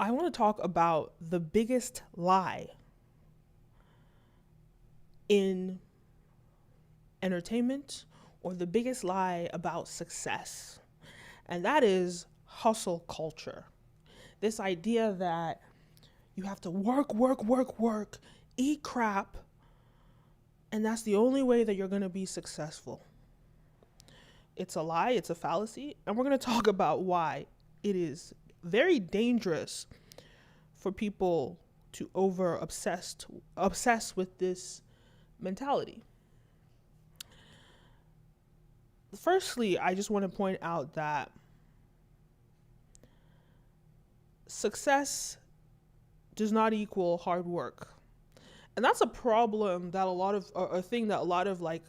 I want to talk about the biggest lie in entertainment or the biggest lie about success. And that is hustle culture. This idea that you have to work, work, work, work, eat crap, and that's the only way that you're going to be successful. It's a lie, it's a fallacy, and we're going to talk about why it is very dangerous for people to obsess with this mentality. Firstly, I just want to point out that success does not equal hard work. And that's a problem that a thing that a lot of like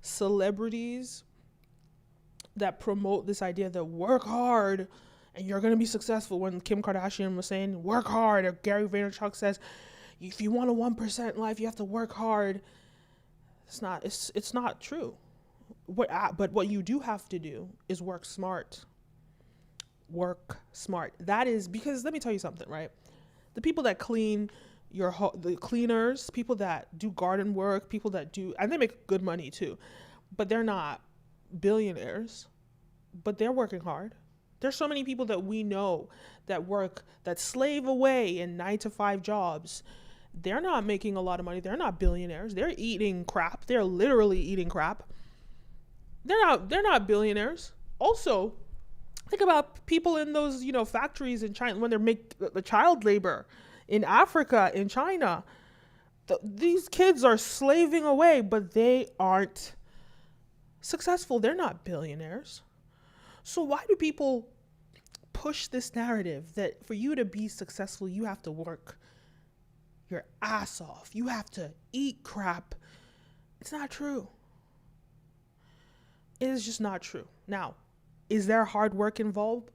celebrities that promote this idea that work hard and you're going to be successful. When Kim Kardashian was saying work hard, or Gary Vaynerchuk says if you want a 1% in life you have to work hard. It's not true. But what you do have to do is work smart. Work smart. That is because let me tell you something, right? The people that clean the cleaners, people that do garden work, people that do, and they make good money too, but they're not billionaires, but they're working hard. There's so many people that we know that slave away in 9-to-5 jobs. They're not making a lot of money. They're not billionaires. They're eating crap. They're literally eating crap. They're not billionaires. Also, think about people in those, factories in China when they make the child labor in Africa, in China. These kids are slaving away, but they aren't successful. They're not billionaires. So why do people push this narrative that for you to be successful, you have to work your ass off? You have to eat crap. It's not true. It is just not true. Now, is there hard work involved?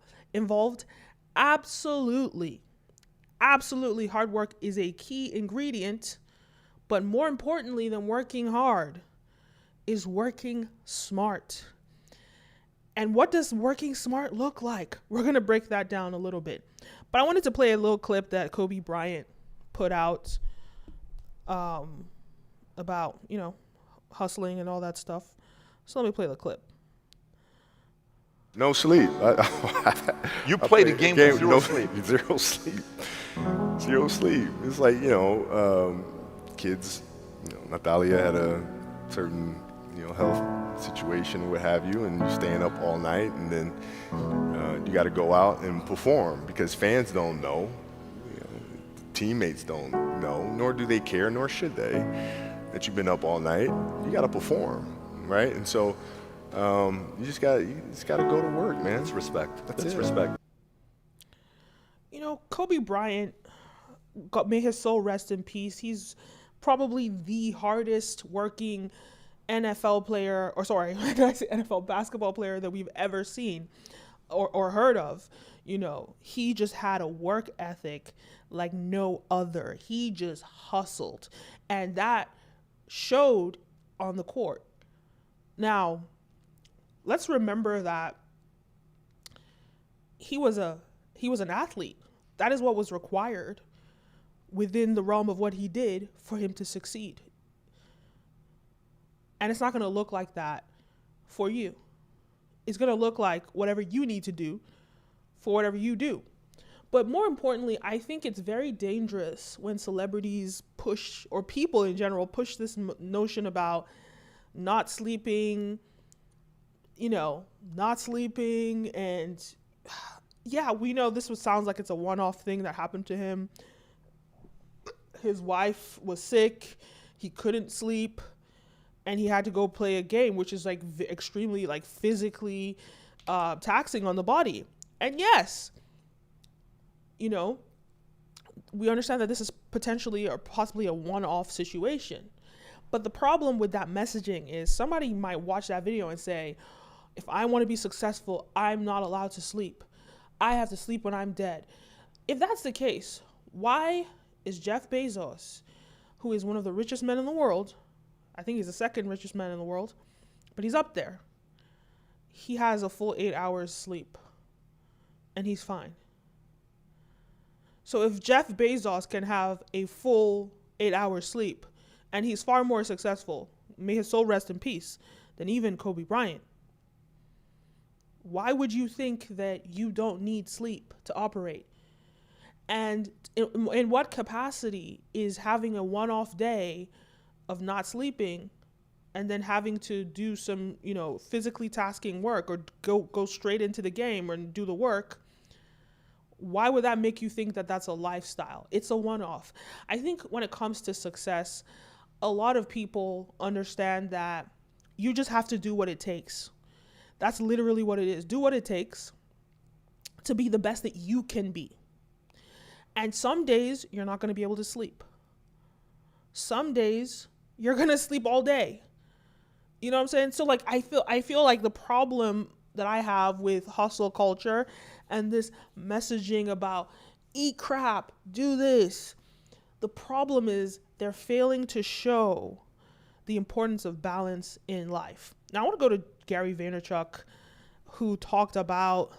Absolutely. Absolutely, hard work is a key ingredient, but more importantly than working hard is working smart. And what does working smart look like? We're going to break that down a little bit. But I wanted to play a little clip that Kobe Bryant put out about, hustling and all that stuff. So let me play the clip. No sleep. You played a game with zero sleep. Zero sleep. Zero sleep. It's like, kids, Natalia had a certain, health situation or what have you, and you're staying up all night, and then you got to go out and perform because fans don't know, teammates don't know, nor do they care, nor should they, that you've been up all night. You got to perform, right? And so you just got to go to work, man. That's respect. That's respect. Kobe Bryant, may his soul rest in peace. He's probably the hardest working NFL player, or sorry, I say NFL basketball player that we've ever seen or heard of. He just had a work ethic like no other. He just hustled, and that showed on the court. Now, let's remember that he was an athlete. That is what was required within the realm of what he did for him to succeed. And it's not going to look like that for you. It's going to look like whatever you need to do for whatever you do. But more importantly, I think it's very dangerous when celebrities push, or people in general push this notion about not sleeping, and yeah, we know sounds like it's a one-off thing that happened to him. His wife was sick, he couldn't sleep, and he had to go play a game, which is like extremely like physically taxing on the body. And yes, we understand that this is potentially or possibly a one-off situation. But the problem with that messaging is somebody might watch that video and say, if I want to be successful, I'm not allowed to sleep. I have to sleep when I'm dead. If that's the case, why is Jeff Bezos, who is one of the richest men in the world, I think he's the second richest man in the world, but he's up there. He has a full 8 hours sleep, and he's fine. So if Jeff Bezos can have a full 8 hours sleep and he's far more successful, may his soul rest in peace, than even Kobe Bryant, why would you think that you don't need sleep to operate? And in what capacity is having a one-off day of not sleeping and then having to do some, physically tasking work or go straight into the game or do the work? Why would that make you think that that's a lifestyle? It's a one-off. I think when it comes to success, a lot of people understand that you just have to do what it takes. That's literally what it is. Do what it takes to be the best that you can be. And some days you're not going to be able to sleep. Some days you're going to sleep all day. You know what I'm saying? So like I feel like the problem that I have with hustle culture and this messaging about eat crap, do this. The problem is they're failing to show the importance of balance in life. Now I want to go to Gary Vaynerchuk, who talked about,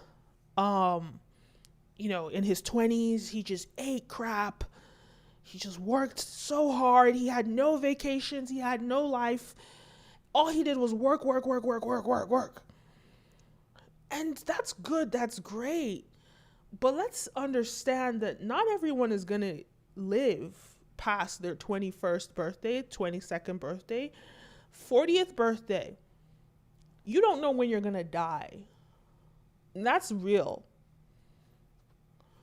in his 20s, he just ate crap. He just worked so hard. He had no vacations. He had no life. All he did was work. And that's good. That's great. But let's understand that not everyone is going to live past their 21st birthday, 22nd birthday, 40th birthday. You don't know when you're going to die. And that's real.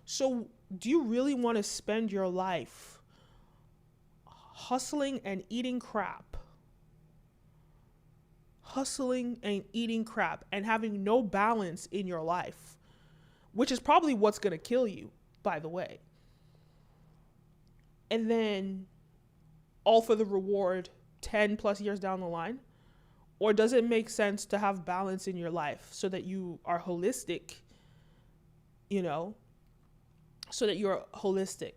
So do you really want to spend your life hustling and eating crap? Hustling and eating crap and having no balance in your life, which is probably what's going to kill you, by the way. And then all for the reward 10 plus years down the line? Or does it make sense to have balance in your life so that you are holistic, so that you're holistic?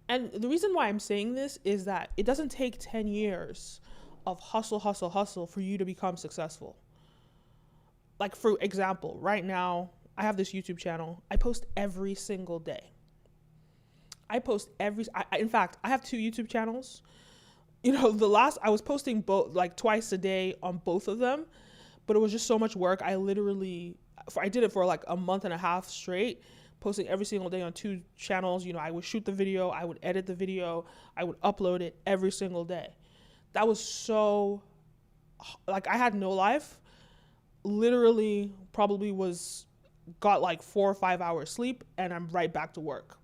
And the reason why I'm saying this is that it doesn't take 10 years of hustle for you to become successful. Like, for example, right now, I have this YouTube channel. I post every single day. In fact, I have 2 YouTube channels. I was posting both, like twice a day on both of them, but it was just so much work. I did it for like a month and a half straight, posting every single day on 2 channels. I would shoot the video, I would edit the video, I would upload it every single day. That was so, like, I had no life. Literally probably got like 4 or 5 hours sleep and I'm right back to work.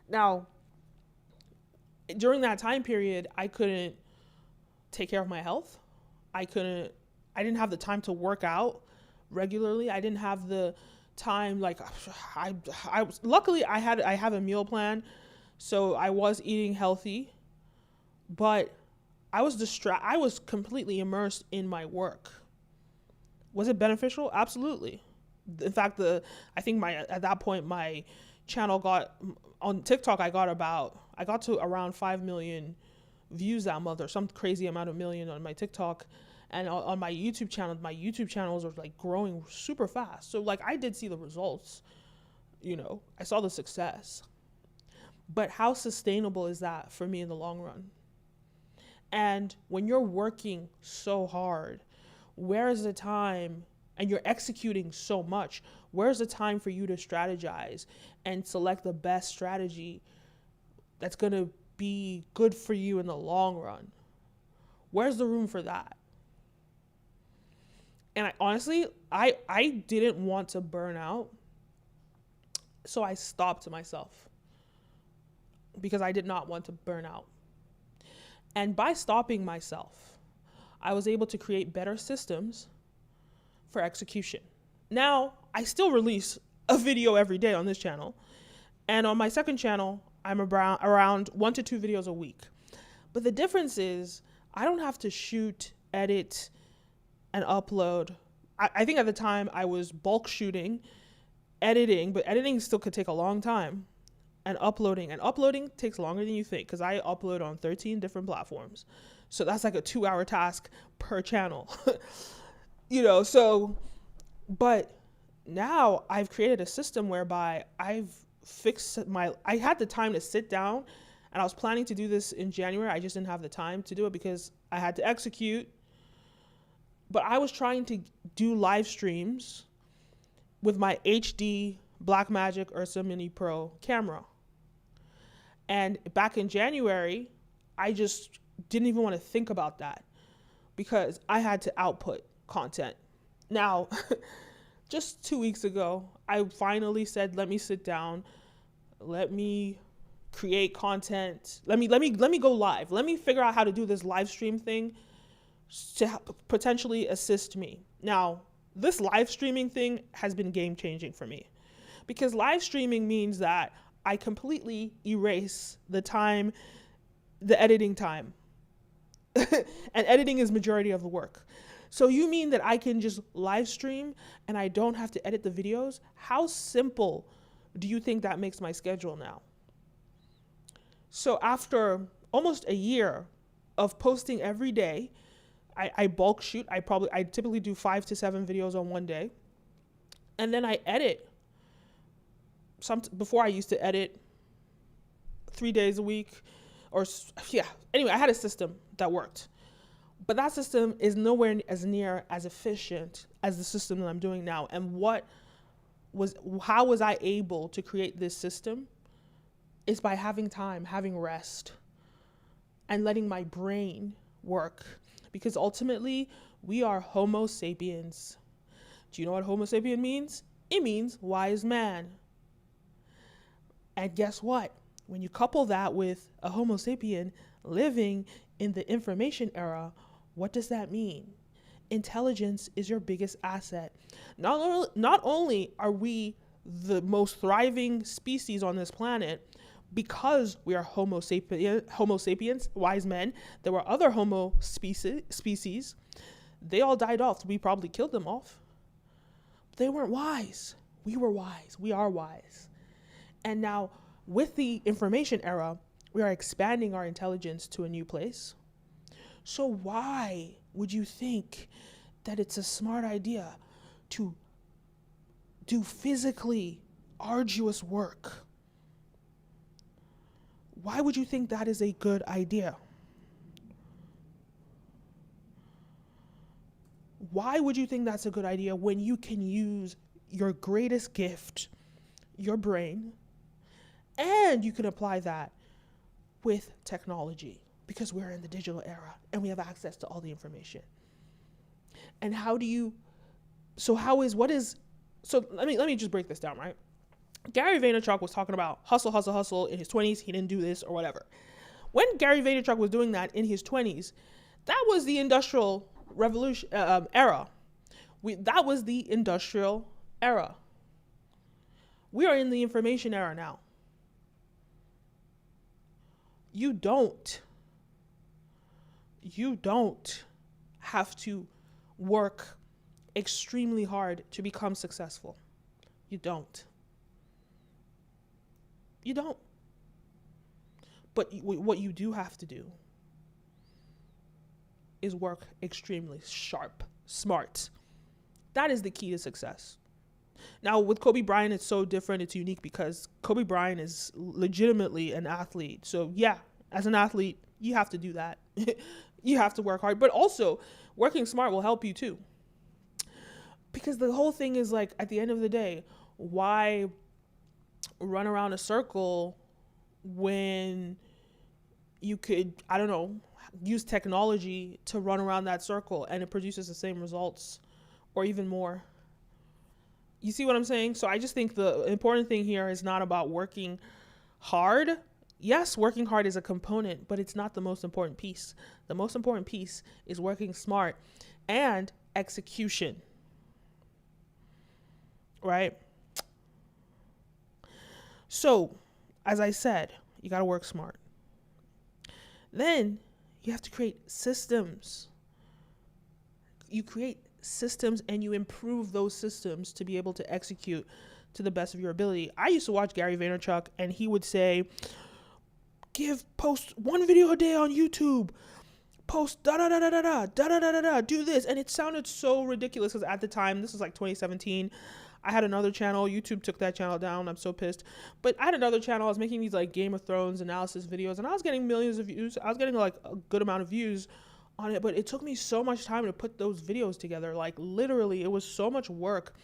Now, during that time period, I couldn't take care of my health. I didn't have the time to work out regularly. I didn't have the time, luckily I have a meal plan, so I was eating healthy, but I was completely immersed in my work. Was it beneficial? Absolutely. In fact, at that point, my channel on TikTok, I got to around 5 million views that month, or some crazy amount of million on my TikTok. And on my YouTube channels are like growing super fast. So like I did see the results, I saw the success. But how sustainable is that for me in the long run? And when you're working so hard, where is the time, and you're executing so much, where's the time for you to strategize and select the best strategy that's going to be good for you in the long run? Where's the room for that? And I didn't want to burn out, so I stopped myself because I did not want to burn out. And by stopping myself, I was able to create better systems for execution. Now, I still release a video every day on this channel. And on my second channel, I'm around 1 to 2 videos a week. But the difference is I don't have to shoot, edit, and upload. I think at the time I was bulk shooting, editing, but editing still could take a long time. And uploading takes longer than you think, because I upload on 13 different platforms. So that's like a 2-hour task per channel. But now I've created a system whereby I've I had the time to sit down, and I was planning to do this in January. I just didn't have the time to do it because I had to execute. But I was trying to do live streams with my HD Blackmagic Ursa Mini Pro camera. And back in January, I just didn't even want to think about that because I had to output content. Now, just 2 weeks ago, I finally said, let me sit down, let me create content, let me go live. Let me figure out how to do this live stream thing to potentially assist me. Now, this live streaming thing has been game changing for me because live streaming means that I completely erase the time, the editing time. And editing is majority of the work. So you mean that I can just live stream and I don't have to edit the videos? How simple do you think that makes my schedule now? So after almost a year of posting every day, I bulk shoot. I typically do 5 to 7 videos on one day. And then I edit. Before I used to edit 3 days a week Anyway, I had a system that worked. But that system is nowhere as near as efficient as the system that I'm doing now. And how was I able to create this system? Is by having time, having rest, and letting my brain work. Because ultimately, we are Homo sapiens. Do you know what Homo sapien means? It means wise man. And guess what? When you couple that with a Homo sapien living in the information era, what does that mean? Intelligence is your biggest asset. Not only are we the most thriving species on this planet because we are Homo sapiens, wise men. There were other Homo species. They all died off. We probably killed them off. They weren't wise. We were wise. We are wise. And now, with the information era, we are expanding our intelligence to a new place. So why would you think that it's a smart idea to do physically arduous work? Why would you think that is a good idea? Why would you think that's a good idea when you can use your greatest gift, your brain, and you can apply that with technology because we're in the digital era and we have access to all the information. And let me just break this down, right? Gary Vaynerchuk was talking about hustle, hustle, hustle in his 20s. He didn't do this or whatever. When Gary Vaynerchuk was doing that in his 20s, that was the industrial revolution era. That was the industrial era. We are in the information era now. You don't have to work extremely hard to become successful. You don't. But what you do have to do is work extremely sharp, smart. That is the key to success. Now, with Kobe Bryant, it's so different. It's unique because Kobe Bryant is legitimately an athlete. So yeah, as an athlete, you have to do that. You have to work hard, but also working smart will help you too. Because the whole thing is like, at the end of the day, why run around a circle when you could, use technology to run around that circle and it produces the same results or even more? You see what I'm saying? So I just think the important thing here is not about working hard. Yes, working hard is a component, but it's not the most important piece. The most important piece is working smart and execution. Right? So, as I said, you got to work smart. Then you have to create systems. You create systems and you improve those systems to be able to execute to the best of your ability. I used to watch Gary Vaynerchuk and he would say, post 1 video a day on YouTube, post do this. And it sounded so ridiculous because at the time, this was like 2017, I had another channel. YouTube took that channel down. I'm so pissed. But I had another channel. I was making these like Game of Thrones analysis videos, and I was getting millions of views. I was getting like a good amount of views on it, but it took me so much time to put those videos together. Like literally, it was so much work,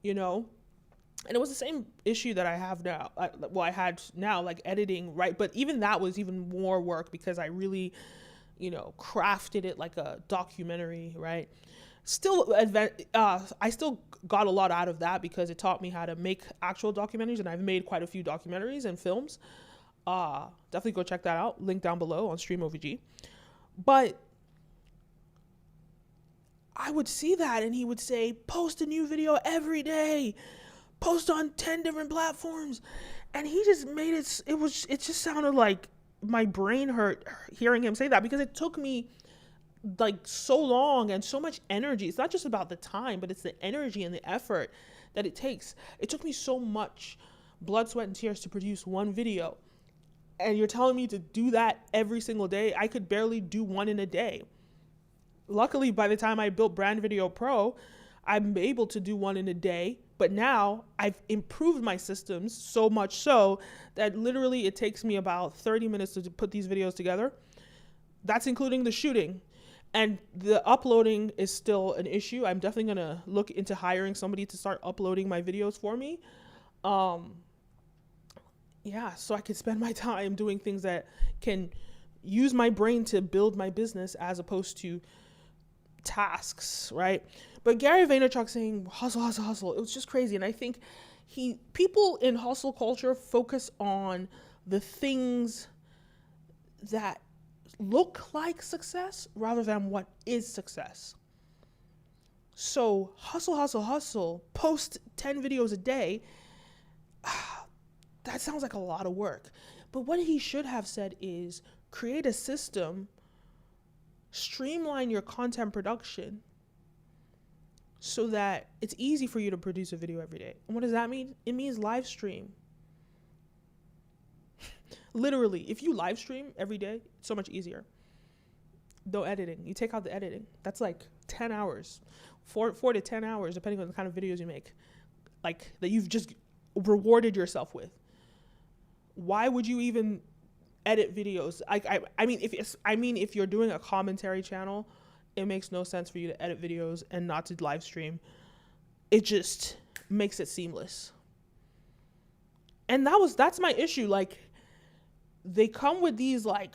you know? And it was the same issue that I have now. I had now, like editing, right? But even that was even more work because I really, you know, crafted it like a documentary, right? Still, I still got a lot out of that because it taught me how to make actual documentaries, and I've made quite a few documentaries and films. Definitely go check that out. Link down below on StreamOVG. But I would see that, and he would say, post a new video every day, post on 10 different platforms. And he just made it, it just sounded like my brain hurt hearing him say that, because it took me like so long and so much energy. It's not just about the time, but it's the energy and the effort that it takes. It took me so much blood, sweat, and tears to produce one video. And you're telling me to do that every single day? I could barely do one in a day. Luckily, by the time I built Brand Video Pro, I'm able to do one in a day. But now I've improved my systems so much so that literally it takes me about 30 minutes to put these videos together. That's including the shooting. And the uploading is still an issue. I'm definitely going to look into hiring somebody to start uploading my videos for me. Yeah, so I can spend my time doing things that can use my brain to build my business as opposed to tasks, right? But Gary Vaynerchuk saying hustle, hustle, hustle, it was just crazy. And I think people in hustle culture focus on the things that look like success rather than what is success. So hustle, hustle, hustle, post 10 videos a day. That sounds like a lot of work. But what he should have said is create a system, streamline your content production so that it's easy for you to produce a video every day. And what does that mean? It means live stream. Literally, if you live stream every day, it's so much easier. No editing. You take out the editing. That's like 10 hours, 4 to 10 hours, depending on the kind of videos you make, like that you've just rewarded yourself with. Why would you even edit videos? I mean, if you're doing a commentary channel, it makes no sense for you to edit videos and not to live stream. It just makes it seamless. And that's my issue. Like, they come with these like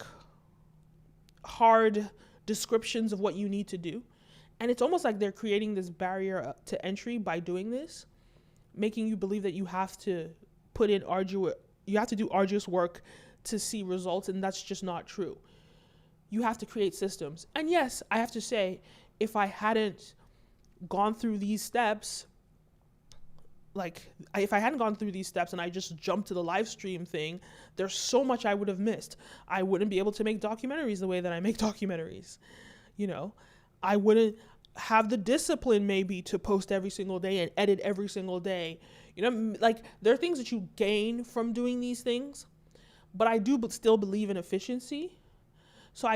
hard descriptions of what you need to do. And it's almost like they're creating this barrier to entry by doing this, making you believe that you have to do arduous work to see results. And that's just not true. You have to create systems. And yes, I have to say, if I hadn't gone through these steps, if I hadn't gone through these steps and I just jumped to the live stream thing, there's so much I would have missed. I wouldn't be able to make documentaries the way that I make documentaries. You know, I wouldn't have the discipline maybe to post every single day and edit every single day. You know, like there are things that you gain from doing these things, but I do still believe in efficiency. So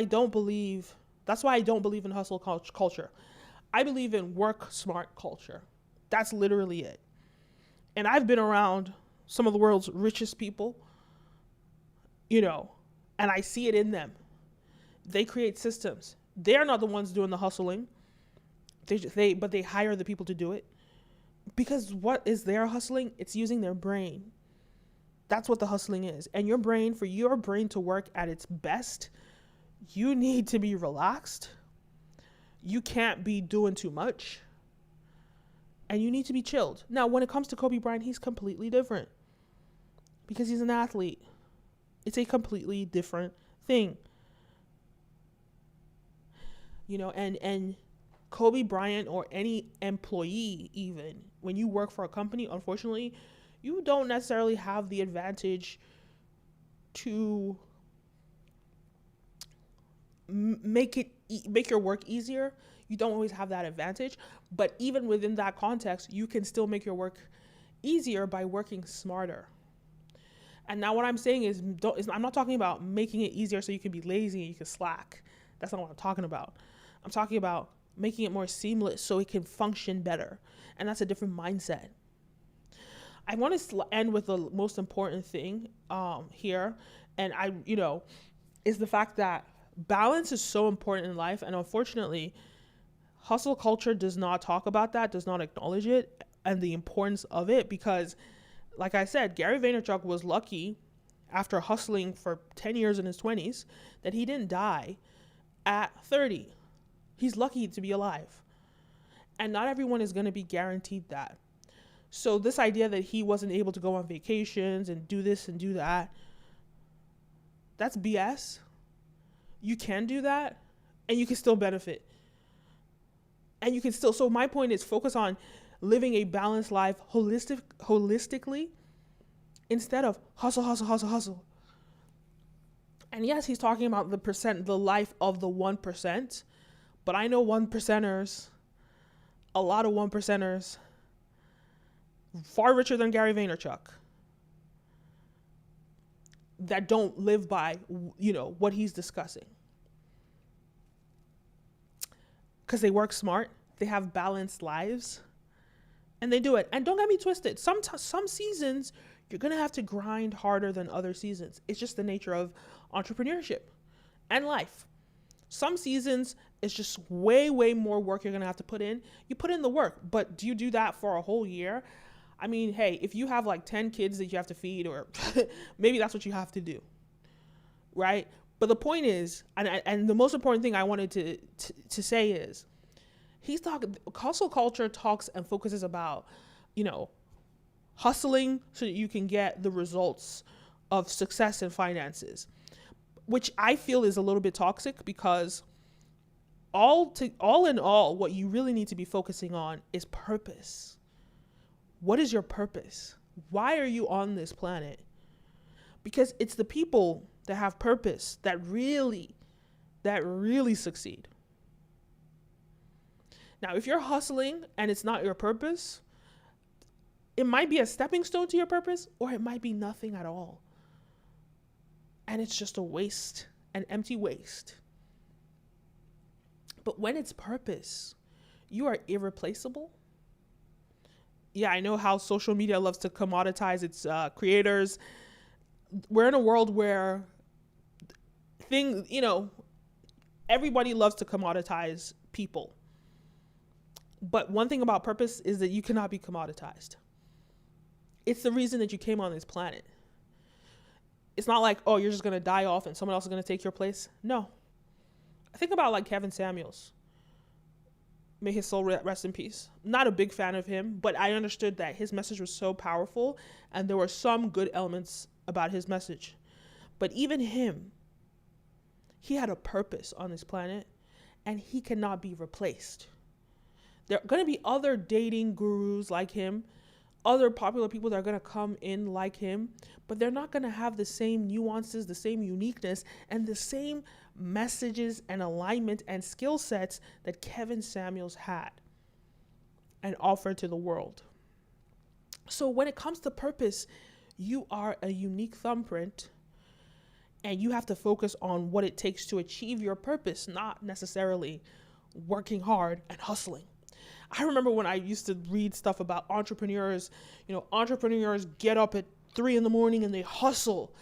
that's why I don't believe in hustle culture. I believe in work smart culture. That's literally it. And I've been around some of the world's richest people, you know, and I see it in them. They create systems. They're not the ones doing the hustling. But they hire the people to do it. Because what is their hustling? It's using their brain. That's what the hustling is. And for your brain to work at its best, you need to be relaxed. You can't be doing too much. And you need to be chilled. Now, when it comes to Kobe Bryant, he's completely different. Because he's an athlete. It's a completely different thing. You know, and Kobe Bryant or any employee even, when you work for a company, unfortunately, you don't necessarily have the advantage to make your work easier. You don't always have that advantage, but even within that context, you can still make your work easier by working smarter. And now what I'm saying is I'm not talking about making it easier so you can be lazy and you can slack. That's not what I'm talking about. I'm talking about making it more seamless so it can function better. And that's a different mindset. I want to end with the most important thing here, and is the fact that balance is so important in life, and unfortunately, hustle culture does not talk about that, does not acknowledge it and the importance of it, because, like I said, Gary Vaynerchuk was lucky after hustling for 10 years in his 20s that he didn't die at 30. He's lucky to be alive. And not everyone is going to be guaranteed that. So this idea that he wasn't able to go on vacations and do this and do that, that's BS. You can do that and you can still benefit. And you can still, so my point is focus on living a balanced life holistically instead of hustle, hustle, hustle, hustle. And yes, he's talking about the life of the 1%, but I know 1%ers, a lot of 1%ers, far richer than Gary Vaynerchuk, that don't live by, what he's discussing. Because they work smart, they have balanced lives, and they do it. And don't get me twisted, some seasons you're gonna have to grind harder than other seasons. It's just the nature of entrepreneurship and life. Some seasons it's just way, way more work you're gonna have to put in. You put in the work, but do you do that for a whole year? I mean, hey, if you have like 10 kids that you have to feed, or maybe that's what you have to do, right? But the point is, and the most important thing I wanted to say is, hustle culture talks and focuses about, hustling so that you can get the results of success in finances, which I feel is a little bit toxic, because all in all, what you really need to be focusing on is purpose. What is your purpose? Why are you on this planet? Because it's the people that have purpose that really succeed. Now, if you're hustling and it's not your purpose, it might be a stepping stone to your purpose, or it might be nothing at all. And it's just a waste, an empty waste. But when it's purpose, you are irreplaceable. Yeah, I know how social media loves to commoditize its creators. We're in a world where everybody loves to commoditize people. But one thing about purpose is that you cannot be commoditized. It's the reason that you came on this planet. It's not like, oh, you're just going to die off and someone else is going to take your place. No. I think about like Kevin Samuels. May his soul rest in peace. Not a big fan of him, but I understood that his message was so powerful and there were some good elements about his message. But even him, he had a purpose on this planet and he cannot be replaced. There are going to be other dating gurus like him, other popular people that are going to come in like him, but they're not going to have the same nuances, the same uniqueness, and the same messages and alignment and skill sets that Kevin Samuels had and offered to the world. So when it comes to purpose, you are a unique thumbprint, and you have to focus on what it takes to achieve your purpose, not necessarily working hard and hustling. I remember when I used to read stuff about entrepreneurs, entrepreneurs get up at 3 a.m. and they hustle.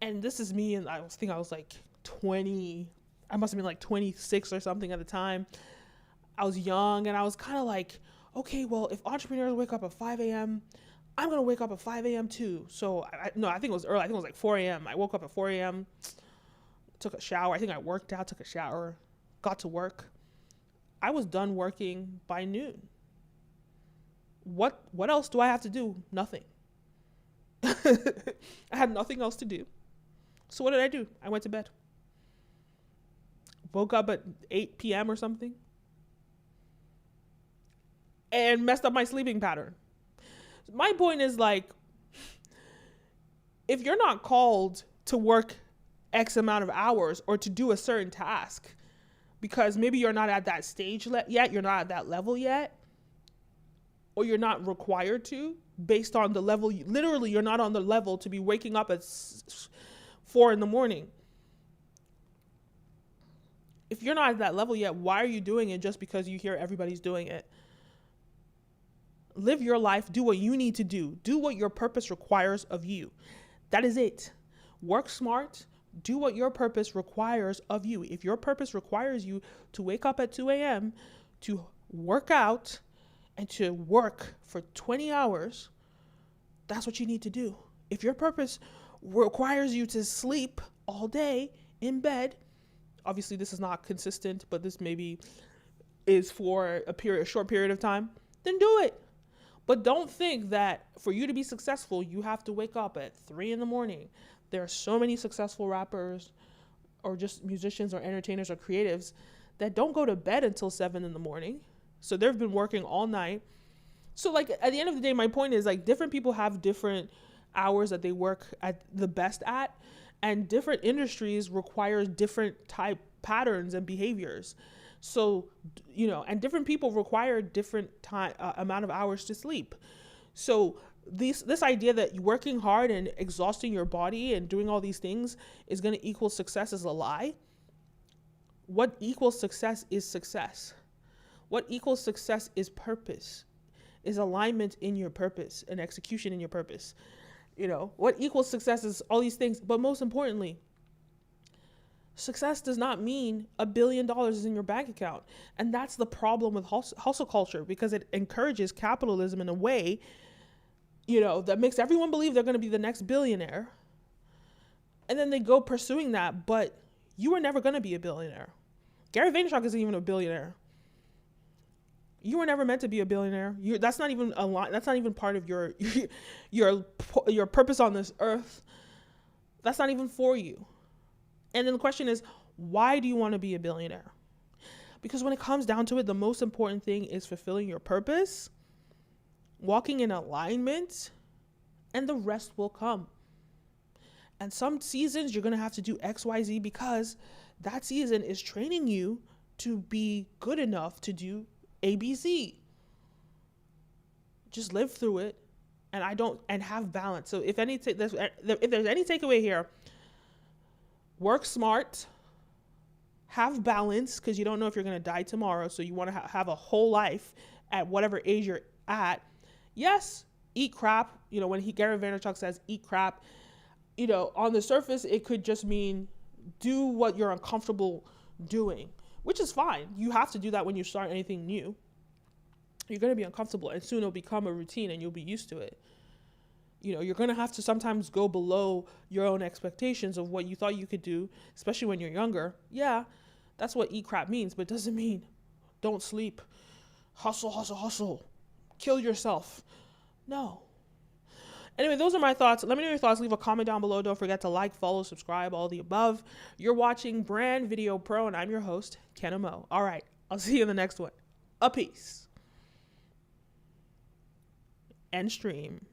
And this is me, and I was like 20, I must have been like 26 or something at the time. I was young and I was kind of like, okay, well, if entrepreneurs wake up at 5 a.m., I'm going to wake up at 5 a.m. too. So I think it was early. I think it was like 4 a.m. I woke up at 4 a.m., took a shower. I think I worked out, took a shower, got to work. I was done working by noon. What else do I have to do? Nothing. I had nothing else to do. So what did I do? I went to bed. Woke up at 8 p.m. or something. And messed up my sleeping pattern. My point is, like, if you're not called to work X amount of hours or to do a certain task, because maybe you're not at that stage yet, you're not at that level yet, or you're not required to, based on the level, literally you're not on the level to be waking up at 4 a.m. If you're not at that level yet, why are you doing it just because you hear everybody's doing it? Live your life. Do what you need to do. Do what your purpose requires of you. That is it. Work smart. Do what your purpose requires of you. If your purpose requires you to wake up at 2 a.m., to work out, and to work for 20 hours, that's what you need to do. If your purpose requires you to sleep all day in bed, obviously this is not consistent, but this maybe is for a short period of time, then do it. But don't think that for you to be successful, you have to wake up at 3 a.m. There are so many successful rappers or just musicians or entertainers or creatives that don't go to bed until 7 a.m. So they've been working all night. So like at the end of the day, my point is like different people have different hours that they work at the best at, and different industries require different type patterns and behaviors. So, and different people require different amount of hours to sleep. So this idea that working hard and exhausting your body and doing all these things is going to equal success is a lie. What equals success is success. What equals success is purpose, is alignment in your purpose and execution in your purpose. What equals success is all these things. But most importantly, success does not mean $1 billion is in your bank account. And that's the problem with hustle culture, because it encourages capitalism in a way, that makes everyone believe they're going to be the next billionaire. And then they go pursuing that, but you were never going to be a billionaire. Gary Vaynerchuk isn't even a billionaire. You were never meant to be a billionaire. That's not even a line. That's not even part of your purpose on this earth. That's not even for you. And then the question is, why do you want to be a billionaire? Because when it comes down to it, the most important thing is fulfilling your purpose, walking in alignment, and the rest will come. And some seasons you're going to have to do X, Y, Z because that season is training you to be good enough to do ABC. Just live through it, and have balance. So if there's any takeaway here, work smart, have balance, because you don't know if you're going to die tomorrow. So you want to have a whole life at whatever age you're at. Yes, eat crap. When Gary Vaynerchuk says eat crap, on the surface, it could just mean do what you're uncomfortable doing, which is fine. You have to do that when you start anything new. You're going to be uncomfortable, and soon it'll become a routine and you'll be used to it. You're going to have to sometimes go below your own expectations of what you thought you could do, especially when you're younger. Yeah, that's what eat crap means, but it doesn't mean don't sleep, hustle, kill yourself. No. Anyway, those are my thoughts. Let me know your thoughts. Leave a comment down below. Don't forget to like, follow, subscribe, all the above. You're watching Brand Video Pro, and I'm your host, Kenim O. All right, I'll see you in the next one. A peace. End stream.